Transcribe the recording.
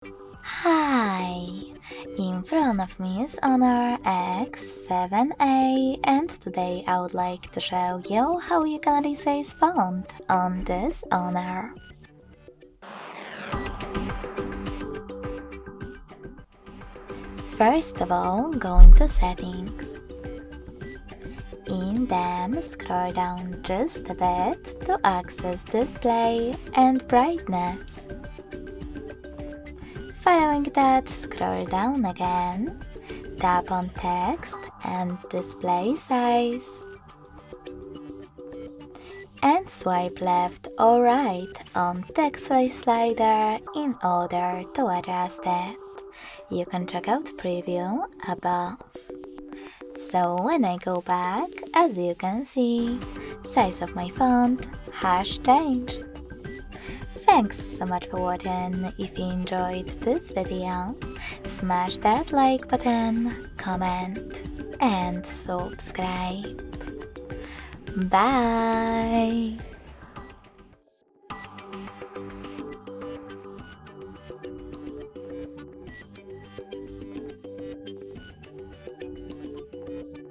Hi! In front of me is HONOR X7A, and today I would like to show you how you can reset font on this HONOR. First of all, go into Settings. In them, scroll down just a bit to access Display and Brightness. Following that, scroll down again, tap on Text and Display Size, and swipe left or right on Text Size slider in order to adjust it. You can check out Preview above. So when I go back, as you can see, size of my font has changed. Thanks so much for watching. If you enjoyed this video, smash that like button, comment and subscribe. Bye!